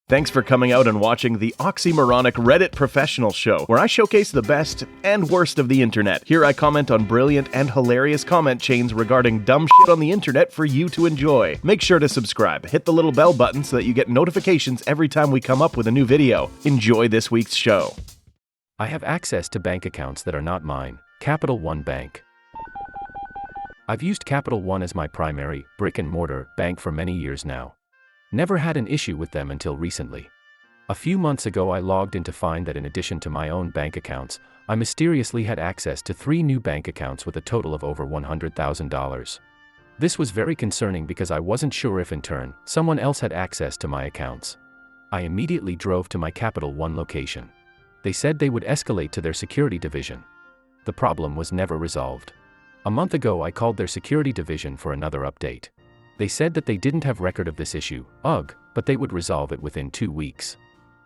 Thanks for coming out and watching the oxymoronic Reddit Professional Show, where I showcase the best and worst of the internet. Here I comment on brilliant and hilarious comment chains regarding dumb shit on the internet for you to enjoy. Make sure to subscribe, hit the little bell button so that you get notifications every time we come up with a new video. Enjoy this week's show. I have access to bank accounts that are not mine. Capital One Bank. I've used Capital One as my primary, brick-and-mortar, bank for many years now. Never had an issue with them until recently. A few months ago I logged in to find that in addition to my own bank accounts, I mysteriously had access to 3 new bank accounts with a total of over $100,000. This was very concerning because I wasn't sure if in turn, someone else had access to my accounts. I immediately drove to my Capital One location. They said they would escalate to their security division. The problem was never resolved. A month ago I called their security division for another update. They said that they didn't have record of this issue, but they would resolve it within 2 weeks.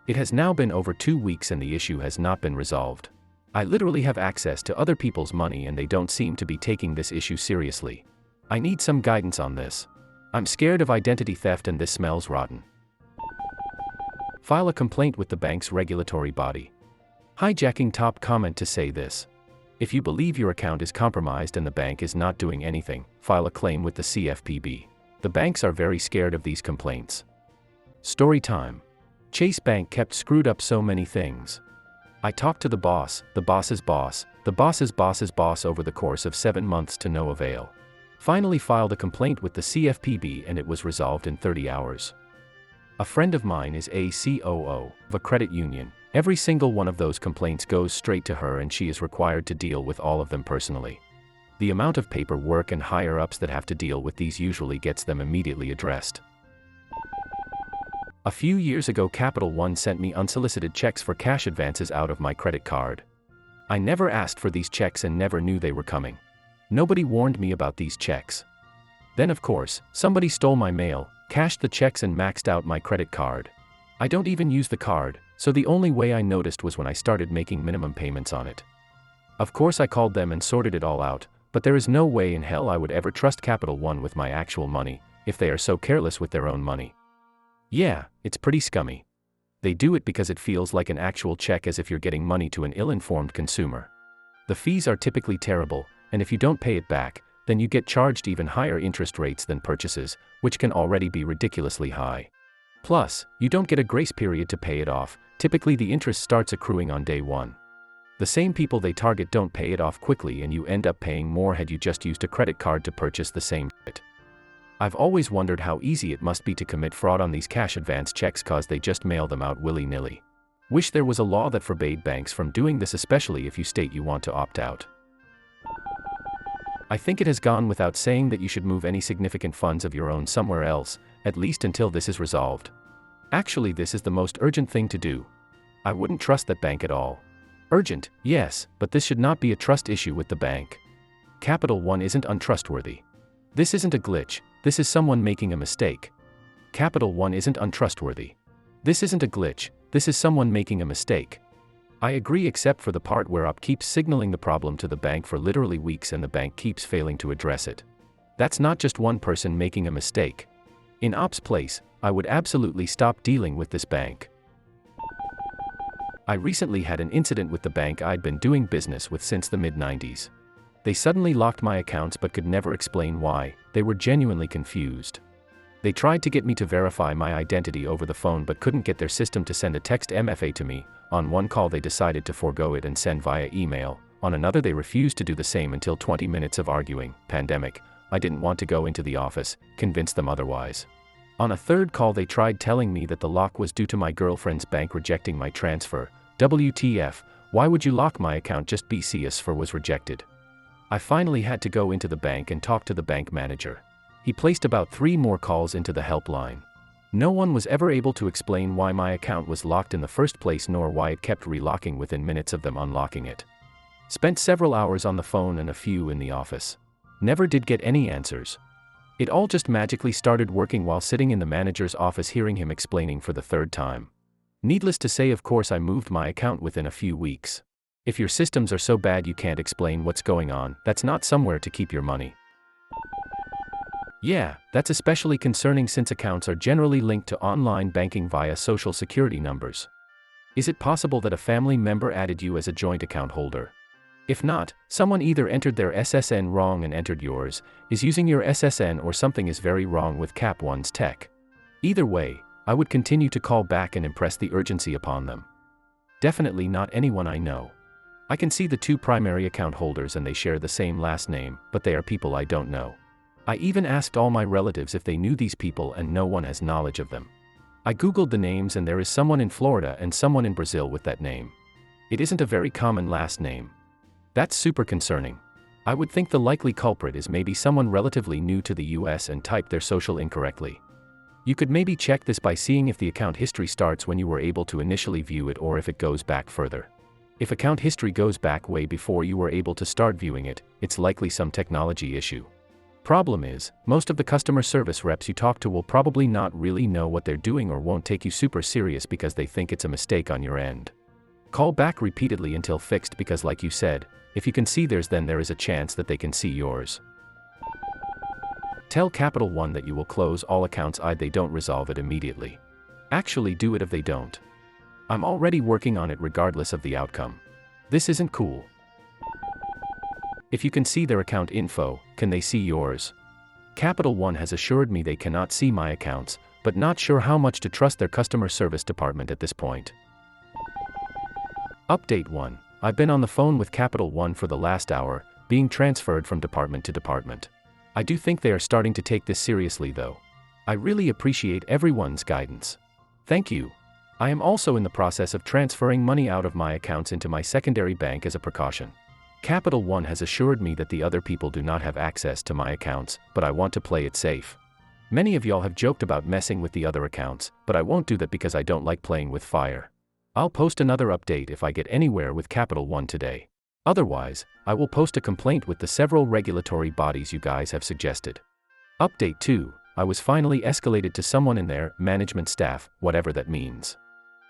It has now been over 2 weeks and the issue has not been resolved. I literally have access to other people's money and they don't seem to be taking this issue seriously. I need some guidance on this. I'm scared of identity theft and this smells rotten. File a complaint with the bank's regulatory body. Hijacking top comment to say this. If you believe your account is compromised and the bank is not doing anything, file a claim with the CFPB. The banks are very scared of these complaints. Story time. Chase Bank kept screwed up so many things. I talked to the boss, the boss's boss, the boss's boss's boss over the course of 7 months to no avail. Finally filed a complaint with the CFPB and it was resolved in 30 hours. A friend of mine is a COO of a credit union. Every single one of those complaints goes straight to her and she is required to deal with all of them personally. The amount of paperwork and higher-ups that have to deal with these usually gets them immediately addressed. A few years ago Capital One sent me unsolicited checks for cash advances out of my credit card. I never asked for these checks and never knew they were coming. Nobody warned me about these checks. Then of course, somebody stole my mail, cashed the checks and maxed out my credit card. I don't even use the card, so the only way I noticed was when I started making minimum payments on it. Of course I called them and sorted it all out, but there is no way in hell I would ever trust Capital One with my actual money, if they are so careless with their own money. Yeah, it's pretty scummy. They do it because it feels like an actual check, as if you're getting money to an ill-informed consumer. The fees are typically terrible, and if you don't pay it back, then you get charged even higher interest rates than purchases, which can already be ridiculously high. Plus, you don't get a grace period to pay it off. Typically the interest starts accruing on day 1. The same people they target don't pay it off quickly and you end up paying more had you just used a credit card to purchase the same shit. I've always wondered how easy it must be to commit fraud on these cash advance checks cause they just mail them out willy-nilly. Wish there was a law that forbade banks from doing this, especially if you state you want to opt out. I think it has gone without saying that you should move any significant funds of your own somewhere else, at least until this is resolved. Actually, this is the most urgent thing to do. I wouldn't trust that bank at all. Urgent, yes, but this should not be a trust issue with the bank. Capital One isn't untrustworthy. This isn't a glitch, this is someone making a mistake. Capital One isn't untrustworthy. This isn't a glitch, this is someone making a mistake. I agree except for the part where OP keeps signaling the problem to the bank for literally weeks and the bank keeps failing to address it. That's not just one person making a mistake. In OP's place, I would absolutely stop dealing with this bank. I recently had an incident with the bank I'd been doing business with since the mid-90s. They suddenly locked my accounts but could never explain why. They were genuinely confused. They tried to get me to verify my identity over the phone but couldn't get their system to send a text MFA to me. On one call they decided to forego it and send via email. On another they refused to do the same until 20 minutes of arguing. Pandemic. I didn't want to go into the office, convince them otherwise. On a third call they tried telling me that the lock was due to my girlfriend's bank rejecting my transfer. WTF, why would you lock my account? Just BCS for was rejected. I finally had to go into the bank and talk to the bank manager. He placed about 3 more calls into the helpline. No one was ever able to explain why my account was locked in the first place nor why it kept relocking within minutes of them unlocking it. Spent several hours on the phone and a few in the office. Never did get any answers. It all just magically started working while sitting in the manager's office hearing him explaining for the 3rd time. Needless to say, of course I moved my account within a few weeks. If your systems are so bad you can't explain what's going on, that's not somewhere to keep your money. Yeah, that's especially concerning since accounts are generally linked to online banking via social security numbers. Is it possible that a family member added you as a joint account holder? If not, someone either entered their SSN wrong and entered yours, is using your SSN, or something is very wrong with Cap One's tech. Either way, I would continue to call back and impress the urgency upon them. Definitely not anyone I know. I can see the two primary account holders and they share the same last name, but they are people I don't know. I even asked all my relatives if they knew these people and no one has knowledge of them. I googled the names and there is someone in Florida and someone in Brazil with that name. It isn't a very common last name. That's super concerning. I would think the likely culprit is maybe someone relatively new to the US and typed their social incorrectly. You could maybe check this by seeing if the account history starts when you were able to initially view it or if it goes back further. If account history goes back way before you were able to start viewing it, it's likely some technology issue. Problem is, most of the customer service reps you talk to will probably not really know what they're doing or won't take you super serious because they think it's a mistake on your end. Call back repeatedly until fixed because, like you said, if you can see theirs, then there is a chance that they can see yours. Tell Capital One that you will close all accounts if they don't resolve it immediately. Actually do it if they don't. I'm already working on it regardless of the outcome. This isn't cool. If you can see their account info, can they see yours? Capital One has assured me they cannot see my accounts, but not sure how much to trust their customer service department at this point. Update 1. I've been on the phone with Capital One for the last hour, being transferred from department to department. I do think they are starting to take this seriously though. I really appreciate everyone's guidance. Thank you. I am also in the process of transferring money out of my accounts into my secondary bank as a precaution. Capital One has assured me that the other people do not have access to my accounts, but I want to play it safe. Many of y'all have joked about messing with the other accounts, but I won't do that because I don't like playing with fire. I'll post another update if I get anywhere with Capital One today. Otherwise, I will post a complaint with the several regulatory bodies you guys have suggested. Update 2. I was finally escalated to someone in their management staff, whatever that means.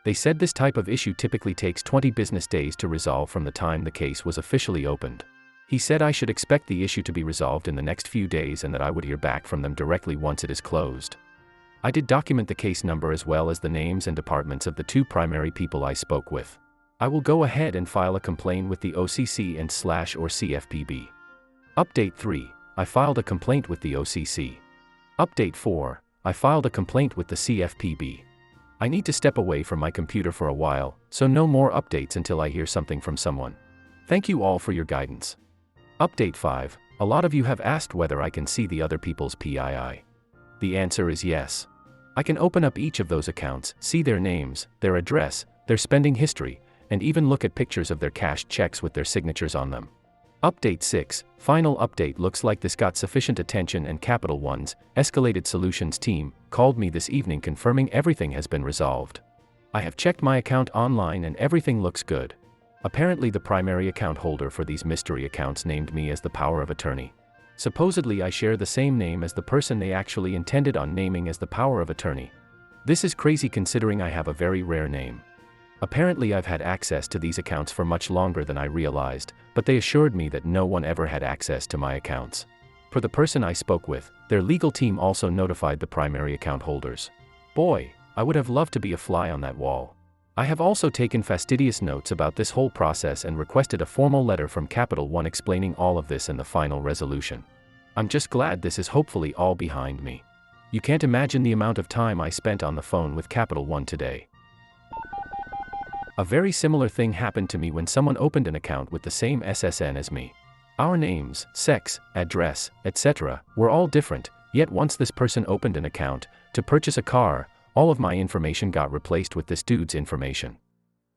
They said this type of issue typically takes 20 business days to resolve from the time the case was officially opened. He said I should expect the issue to be resolved in the next few days and that I would hear back from them directly once it is closed. I did document the case number as well as the names and departments of the two primary people I spoke with. I will go ahead and file a complaint with the OCC and / or CFPB. Update 3. I filed a complaint with the OCC. Update 4. I filed a complaint with the CFPB. I need to step away from my computer for a while, so no more updates until I hear something from someone. Thank you all for your guidance. Update 5. A lot of you have asked whether I can see the other people's PII. The answer is yes. I can open up each of those accounts, see their names, their address, their spending history, and even look at pictures of their cashed checks with their signatures on them. Update 6. Final update. Looks like this got sufficient attention and Capital One's Escalated Solutions team called me this evening confirming everything has been resolved. I have checked my account online and everything looks good. Apparently the primary account holder for these mystery accounts named me as the power of attorney. Supposedly I share the same name as the person they actually intended on naming as the power of attorney. This is crazy considering I have a very rare name. Apparently I've had access to these accounts for much longer than I realized, but they assured me that no one ever had access to my accounts. For the person I spoke with, their legal team also notified the primary account holders. Boy, I would have loved to be a fly on that wall. I have also taken fastidious notes about this whole process and requested a formal letter from Capital One explaining all of this and the final resolution. I'm just glad this is hopefully all behind me. You can't imagine the amount of time I spent on the phone with Capital One today. A very similar thing happened to me when someone opened an account with the same SSN as me. Our names, sex, address, etc. were all different, yet once this person opened an account to purchase a car, all of my information got replaced with this dude's information.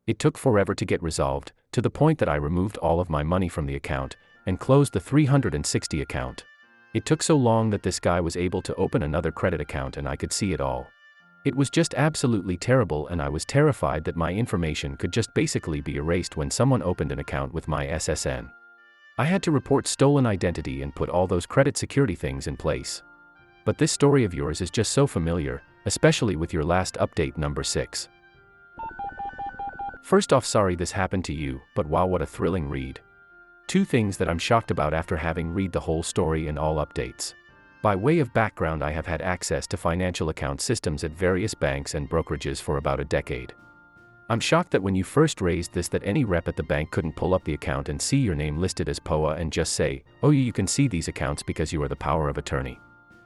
It took forever to get resolved, to the point that I removed all of my money from the account and closed the 360 account. It took so long that this guy was able to open another credit account and I could see it all. It was just absolutely terrible and I was terrified that my information could just basically be erased when someone opened an account with my SSN. I had to report stolen identity and put all those credit security things in place. But this story of yours is just so familiar, especially with your last update number 6. First off, sorry this happened to you, but wow, what a thrilling read. 2 things that I'm shocked about after having read the whole story and all updates. By way of background, I have had access to financial account systems at various banks and brokerages for about a decade. I'm shocked that when you first raised this that any rep at the bank couldn't pull up the account and see your name listed as POA and just say, "Oh, you can see these accounts because you are the power of attorney."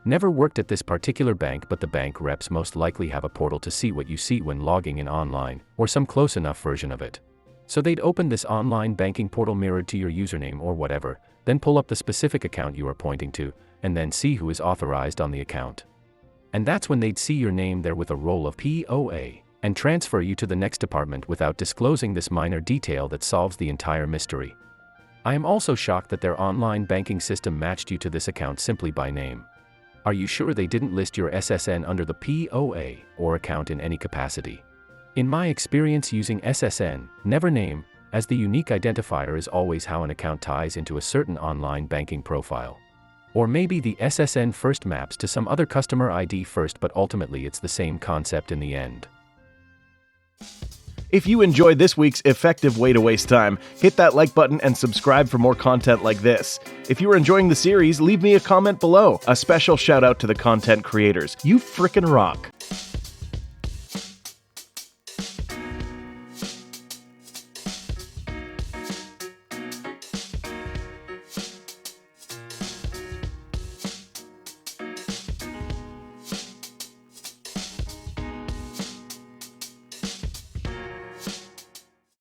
Never worked at this particular bank, but the bank reps most likely have a portal to see what you see when logging in online, or some close enough version of it. So they'd open this online banking portal mirrored to your username or whatever, then pull up the specific account you are pointing to, and then see who is authorized on the account. And that's when they'd see your name there with a roll of POA, and transfer you to the next department without disclosing this minor detail that solves the entire mystery. I am also shocked that their online banking system matched you to this account simply by name. Are you sure they didn't list your SSN under the POA or account in any capacity? In my experience using SSN, never name, as the unique identifier is always how an account ties into a certain online banking profile. Or maybe the SSN first maps to some other customer ID first, but ultimately it's the same concept in the end. If you enjoyed this week's effective way to waste time, hit that like button and subscribe for more content like this. If you are enjoying the series, leave me a comment below. A special shout out to the content creators. You frickin' rock.